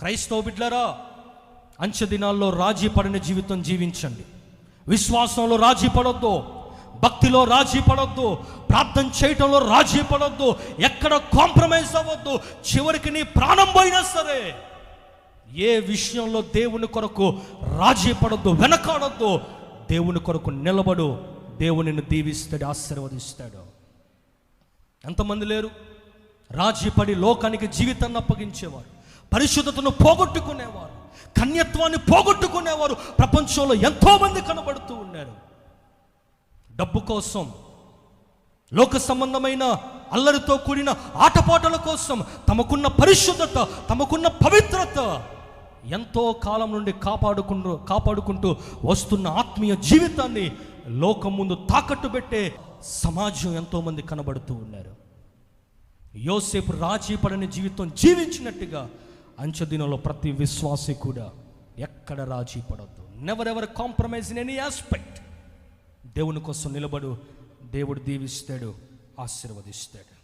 క్రైస్తవ బిడ్డలారా, అంచె దినాల్లో రాజీ పడిన జీవితం జీవించండి. విశ్వాసంలో రాజీ పడొద్దు, భక్తిలో రాజీ పడొద్దు, ప్రార్థన చేయటంలో రాజీ పడొద్దు, ఎక్కడ కాంప్రమైజ్ అవ్వద్దు. చివరికి నీ ప్రాణం పోయినా సరే ఏ విషయంలో దేవుని కొరకు రాజీ పడొద్దు, వెనకాడొద్దు. దేవుని కొరకు నిలబడు. దేవునిని దీవిస్తాడు, ఆశీర్వదిస్తాడు. ఎంతమంది లేరు రాజీ పడి లోకానికి జీవితాన్ని అప్పగించేవారు, పరిశుద్ధతను పోగొట్టుకునేవారు, కన్యత్వాన్ని పోగొట్టుకునేవారు ప్రపంచంలో ఎంతోమంది కనబడుతూ ఉన్నారు. డబ్బు కోసం, లోక సంబంధమైన అల్లరితో కూడిన ఆటపాటల కోసం తమకున్న పరిశుద్ధత, తమకున్న పవిత్రత ఎంతో కాలం నుండి కాపాడుకుంటూ వస్తున్న ఆత్మీయ జీవితాన్ని లోకం ముందు తాకట్టు పెట్టే సమాజం ఎంతోమంది కనబడుతూ ఉన్నారు. యోసేపు రాజీ పడని జీవితం జీవించినట్టుగా అంచె దినంలో ప్రతి విశ్వాసి కూడా ఎక్కడ రాజీ పడొద్దు. Never ever compromise in any aspect. దేవుని కోసం నిలబడు. దేవుడు దీవిస్తాడు, ఆశీర్వదిస్తాడు.